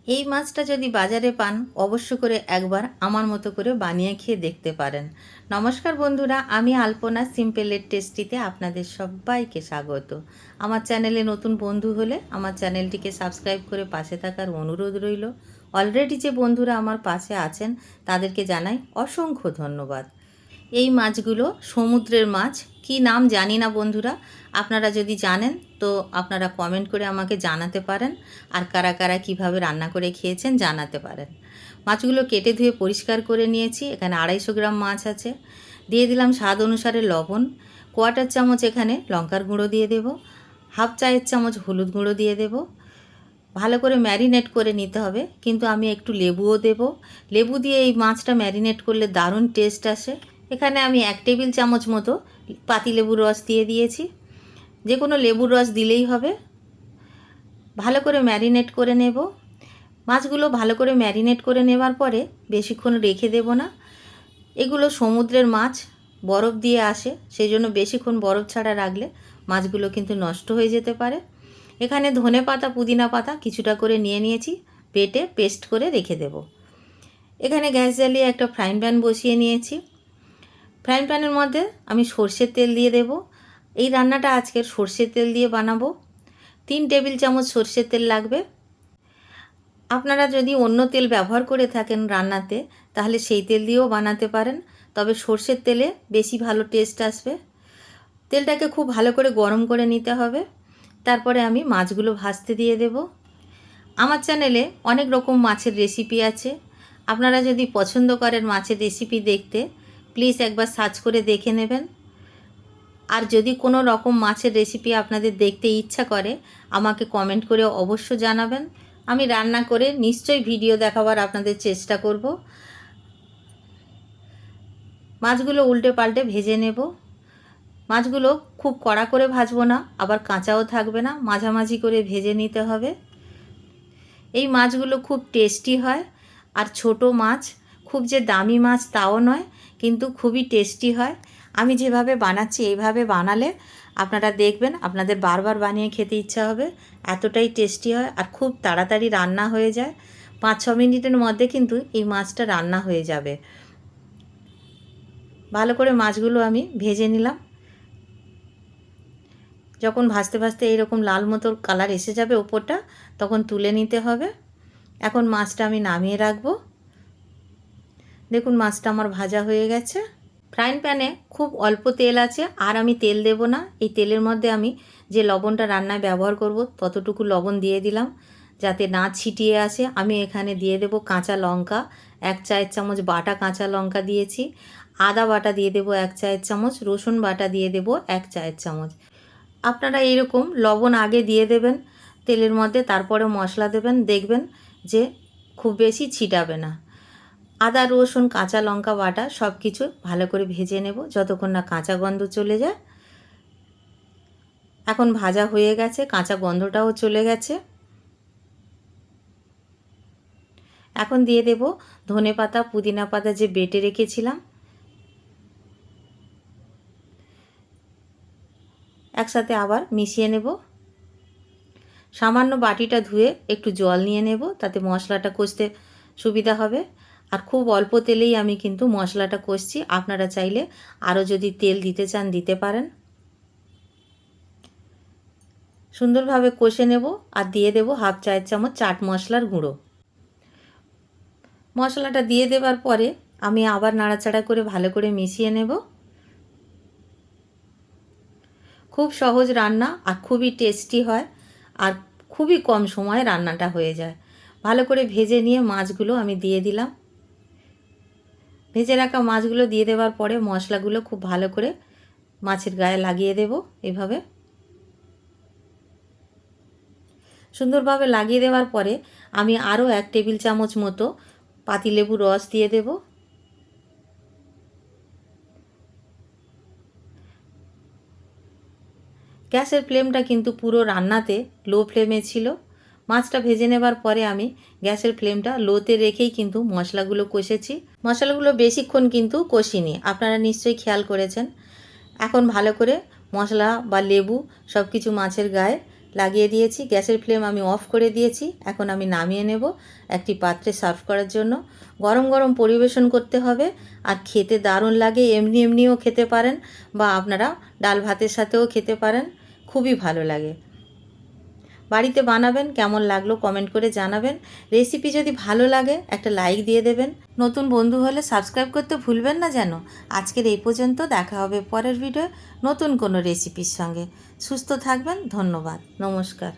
এই মাছটা যদি বাজারে পান অবশ্য করে একবার আমার মতো করে বানিয়ে খেয়ে দেখতে পারেন। নমস্কার বন্ধুরা, আমি আলপনা সিম্পলের টেস্টিতে আপনাদের সবাইকে স্বাগত। আমার চ্যানেলে নতুন বন্ধু হলে আমার চ্যানেলটিকে সাবস্ক্রাইব করে পাশে থাকার অনুরোধ রইল। অলরেডি যে বন্ধুরা আমার পাশে আছেন তাদেরকে জানাই অসংখ্য ধন্যবাদ। এই মাছগুলো সমুদ্রের মাছ, কি নাম জানি না বন্ধুরা, আপনারা যদি জানেন তো আপনারা কমেন্ট করে আমাকে জানাতে পারেন, আর কারা কারা কীভাবে রান্না করে খেয়েছেন জানাতে পারেন। মাছগুলো কেটে ধুয়ে পরিষ্কার করে নিয়েছি। এখানে 250 গ্রাম মাছ আছে। দিয়ে দিলাম স্বাদ অনুসারে লবণ, কোয়ার্টার চামচ এখানে লঙ্কার গুঁড়ো দিয়ে দেব, হাফ চায়ের চামচ হলুদ গুঁড়ো দিয়ে দেব। ভালো করে ম্যারিনেট করে নিতে হবে, কিন্তু আমি একটু লেবুও দেব। লেবু দিয়ে এই মাছটা ম্যারিনেট করলে দারুণ টেস্ট আসে। এখানে আমি 1 টেবিল চামচ মতো পাতিলেবুর রস দিয়ে দিয়েছি। যে কোনো লেবুর রস দিলেই হবে। ভালো করে ম্যারিনেট করে নেব। মাছগুলো ভালো করে ম্যারিনেট করে নেবার পরে বেশিক্ষণ রেখে দেব না। এগুলো সমুদ্রের মাছ, বরফ দিয়ে আসে, সেই জন্য বেশিক্ষণ বরফ ছাড়া রাখলে মাছগুলো কিন্তু নষ্ট হয়ে যেতে পারে। এখানে ধনে পাতা, পুদিনা পাতা কিছুটা করে নিয়ে নিয়েছি, বেটে পেস্ট করে রেখে দেব। এখানে গ্যাস জ্বালিয়ে একটা ফ্রাইং প্যান বসিয়ে নিয়েছি। ফ্রাইং প্যানের মধ্যে আমি সর্ষের তেল দিয়ে দেব। এই রান্নাটা আজকের সর্ষের তেল দিয়ে বানাবো। 3 টেবিল চামচ সর্ষের তেল লাগবে। আপনারা যদি অন্য তেল ব্যবহার করে থাকেন রান্নাতে, তাহলে সেই তেল দিয়েও বানাতে পারেন, তবে সর্ষের তেলে বেশি ভালো টেস্ট আসবে। তেলটাকে খুব ভালো করে গরম করে নিতে হবে। তারপরে আমি মাছগুলো ভাজতে দিয়ে দেব। আমার চ্যানেলে অনেক রকম মাছের রেসিপি আছে। আপনারা যদি পছন্দ করেন মাছের রেসিপি দেখতে, প্লিজ একবার সার্চ করে দেখে নেবেন। আর যদি কোনো রকম মাছের রেসিপি আপনাদের দেখতে ইচ্ছা করে, আমাকে কমেন্ট করে অবশ্য জানাবেন। আমি রান্না করে নিশ্চয়ই ভিডিও দেখাবার আপনাদের চেষ্টা করব। মাছগুলো উল্টে পাল্টে ভেজে নেব। মাছগুলো খুব কড়া করে ভাজবো না, আবার কাঁচাও থাকবে না, মাঝামাঝি করে ভেজে নিতে হবে। এই মাছগুলো খুব টেস্টি হয়। আর ছোট মাছ, খুব যে দামি মাছ তাও নয়, কিন্তু খুবই টেস্টি হয়। আমি যেভাবে বানাচ্ছি এইভাবে বানালে আপনারা দেখবেন আপনাদের বারবার বানিয়ে খেতে ইচ্ছা হবে। এতটাই টেস্টি হয়, আর খুব তাড়াতাড়ি রান্না হয়ে যায়। 5-6 মিনিটের মধ্যে কিন্তু এই মাছটা রান্না হয়ে যাবে। ভালো করে মাছগুলো আমি ভেজে নিলাম। যখন ভাজতে ভাজতে এইরকম লাল মতো কালার এসে যাবে ওপরটা, তখন তুলে নিতে হবে। এখন মাছটা আমি নামিয়ে রাখবো। দেখুন মাছটা আমার ভাজা হয়ে গেছে। ফ্রাইং প্যানে খুব অল্প তেল আছে, আর আমি তেল দেব না। এই তেলের মধ্যে আমি যে লবণটা রান্নায় ব্যবহার করব ততটুকু লবণ দিয়ে দিলাম, যাতে না ছিটিয়ে আসে। আমি এখানে দিয়ে দেব কাঁচা লঙ্কা, 1 চায়ের চামচ বাটা কাঁচা লঙ্কা দিয়েছি। আদা বাটা দিয়ে দেব 1 চায়ের চামচ, রসুন বাটা দিয়ে দেব 1 চায়ের চামচ। আপনারা এইরকম লবণ আগে দিয়ে দেবেন তেলের মধ্যে, তারপরে মশলা দেবেন, দেখবেন যে খুব বেশি ছিটাবে না। আদা, রসুন, কাঁচা লঙ্কা বাটা সব কিছু ভালো করে ভেজে নেব যতক্ষণ না কাঁচা গন্ধ চলে যায়। এখন ভাজা হয়ে গেছে, কাঁচা গন্ধটাও চলে গেছে। এখন দিয়ে দেব ধনে পাতা, পুদিনা পাতা যে বেটে রেখেছিলাম, একসাথে আবার মিশিয়ে নেব। সামান্য বাটিটা ধুয়ে একটু জল নিয়ে নেব, তাতে মশলাটা কষতে সুবিধা হবে। আর খুব অল্প তেলেই আমি কিন্তু মশলাটা কষছি। আপনারা চাইলে আরও যদি তেল দিতে চান দিতে পারেন। সুন্দরভাবে কষে নেব, আর দিয়ে দেব 1/2 চায়ের চামচ চাট মশলার গুঁড়ো। মশলাটা দিয়ে দেবার পরে আমি আবার নাড়াচাড়া করে ভালো করে মিশিয়ে নেব। খুব সহজ রান্না, আর খুবই টেস্টি হয়, আর খুবই কম সময়ে রান্নাটা হয়ে যায়। ভালো করে ভেজে নিয়ে মাছগুলো আমি দিয়ে দিলাম। ভেজে রাখা মাছগুলো দিয়ে দেওয়ার পরে মশলাগুলো খুব ভালো করে মাছের গায়ে লাগিয়ে দেব। এভাবে সুন্দরভাবে লাগিয়ে দেওয়ার পরে আমি আরও 1 টেবিল চামচ মতো পাতিলেবুর রস দিয়ে দেব। গ্যাসের ফ্লেমটা কিন্তু পুরো রান্নাতে লো ফ্লেমে ছিল। মাছটা ভেজে নেবার পরে আমি গ্যাসের ফ্লেমটা লোতে রেখেই কিন্তু মশলাগুলো কষেছি। মশলাগুলো বেশিক্ষণ কিন্তু কষিনি, আপনারা নিশ্চয়ই খেয়াল করেছেন। এখন ভালো করে মশলা বা লেবু সব কিছু মাছের গায়ে লাগিয়ে দিয়েছি। গ্যাসের ফ্লেম আমি অফ করে দিয়েছি। এখন আমি নামিয়ে নেব একটি পাত্রে সার্ভ করার জন্য। গরম গরম পরিবেশন করতে হবে, আর খেতে দারুণ লাগে। এমনি এমনিও খেতে পারেন বা আপনারা ডাল ভাতের সাথেও খেতে পারেন, খুবই ভালো লাগে। বাড়িতে বানাবেন, কেমন লাগলো কমেন্ট করে জানাবেন। রেসিপি যদি ভালো লাগে একটা লাইক দিয়ে দেবেন। নতুন বন্ধু হলে সাবস্ক্রাইব করতে ভুলবেন না যেন। আজকের এই পর্যন্ত, দেখা হবে পরের ভিডিও নতুন কোনো রেসিপির সঙ্গে। সুস্থ থাকবেন, ধন্যবাদ, নমস্কার।